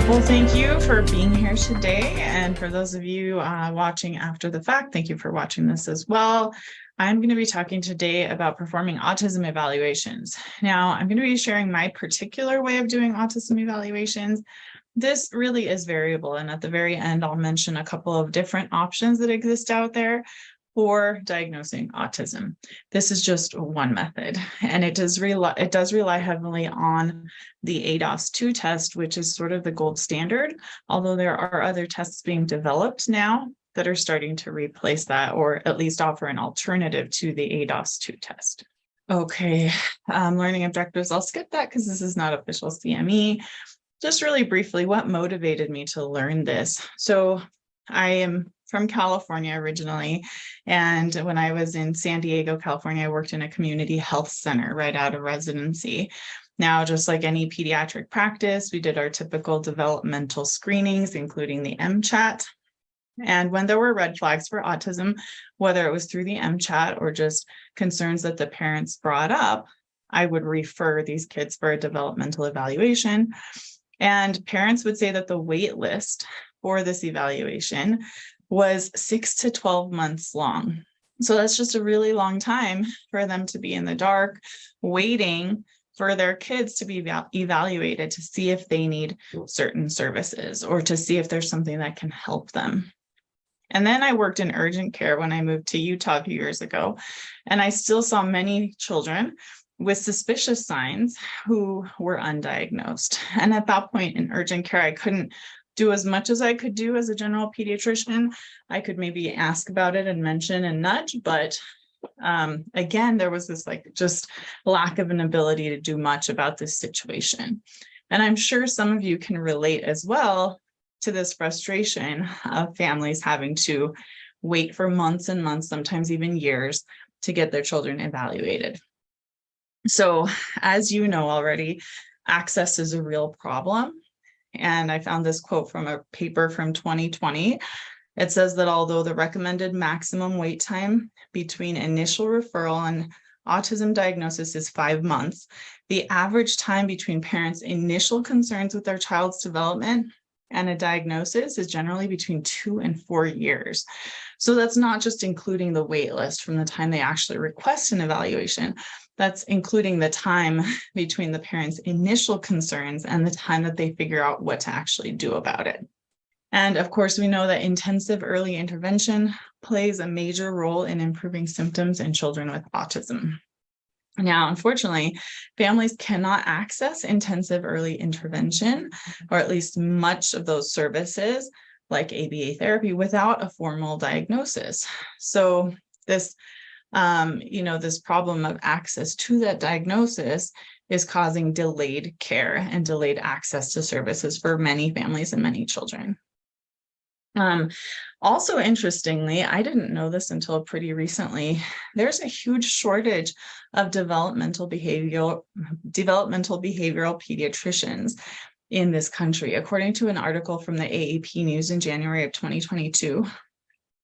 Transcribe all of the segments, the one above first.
Well, thank you for being here today. And for those of you watching after the fact, thank you for watching this as well. I'm going to be talking today about performing autism evaluations. Now, I'm going to be sharing my particular way of doing autism evaluations. This really is variable. And at the very end, I'll mention a couple of different options that exist out there for diagnosing autism. This is just one method, and it does rely heavily on the ADOS-2 test, which is sort of the gold standard, although there are other tests being developed now that are starting to replace that, or at least offer an alternative to the ADOS-2 test. Okay, learning objectives. I'll skip that because this is not official CME. Just really briefly, what motivated me to learn this? So I am from California originally. And when I was in San Diego, California, I worked in a community health center right out of residency. Now, just like any pediatric practice, we did our typical developmental screenings, including the MCHAT. And when there were red flags for autism, whether it was through the MCHAT or just concerns that the parents brought up, I would refer these kids for a developmental evaluation. And parents would say that the wait list for this evaluation was 6 to 12 months long. So that's just a really long time for them to be in the dark, waiting for their kids to be evaluated to see if they need certain services or to see if there's something that can help them. And then I worked in urgent care when I moved to Utah a few years ago, and I still saw many children with suspicious signs who were undiagnosed. And at that point in urgent care, I couldn't do as much as I could do as a general pediatrician. I could maybe ask about it and mention and nudge, but again, there was this just lack of an ability to do much about this situation. And I'm sure some of you can relate as well to this frustration of families having to wait for months and months, sometimes even years, to get their children evaluated. So as you know already, access is a real problem. And I found this quote from a paper from 2020. It says that although the recommended maximum wait time between initial referral and autism diagnosis is 5 months, the average time between parents' initial concerns with their child's development and a diagnosis is generally between 2 and 4 years. So that's not just including the wait list from the time they actually request an evaluation. That's including the time between the parents' initial concerns and the time that they figure out what to actually do about it. And of course, we know that intensive early intervention plays a major role in improving symptoms in children with autism. Now, unfortunately, families cannot access intensive early intervention, or at least much of those services like ABA therapy, without a formal diagnosis. So this this problem of access to that diagnosis is causing delayed care and delayed access to services for many families and many children. Also, interestingly, I didn't know this until pretty recently, there's a huge shortage of developmental behavioral pediatricians in this country. According to an article from the AAP News in January of 2022,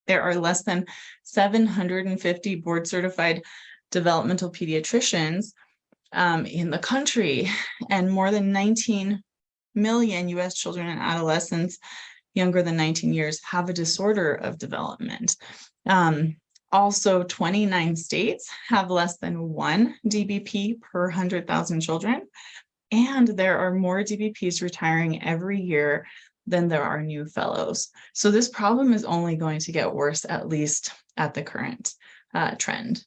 there are less than 750 board-certified developmental pediatricians in the country, and more than 19 million U.S. children and adolescents younger than 19 years have a disorder of development. Also, 29 states have less than 1 DBP per 100,000 children, and there are more DBPs retiring every year than there are new fellows. So this problem is only going to get worse, at least at the current trend.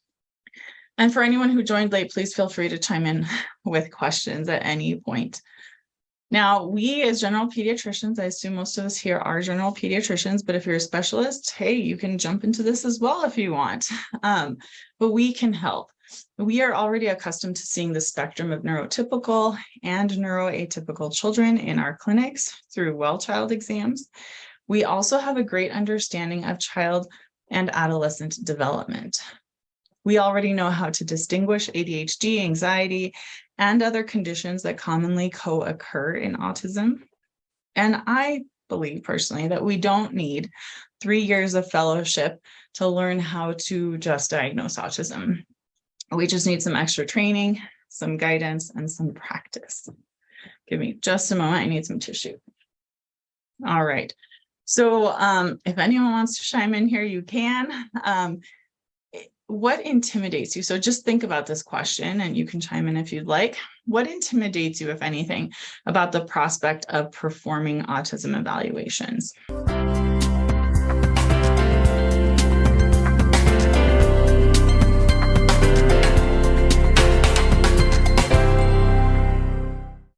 And for anyone who joined late, please feel free to chime in with questions at any point. Now, we as general pediatricians, I assume most of us here are general pediatricians, but if you're a specialist, hey, you can jump into this as well if you want. But we can help. We are already accustomed to seeing the spectrum of neurotypical and neuroatypical children in our clinics through well-child exams. We also have a great understanding of child and adolescent development. We already know how to distinguish ADHD, anxiety, and other conditions that commonly co-occur in autism. And I believe personally that we don't need 3 years of fellowship to learn how to just diagnose autism. We just need some extra training, some guidance, and some practice. Give me just a moment. I need some tissue. All right. So if anyone wants to chime in here, you can. What intimidates you? So just think about this question and you can chime in if you'd like. What intimidates you, if anything, about the prospect of performing autism evaluations?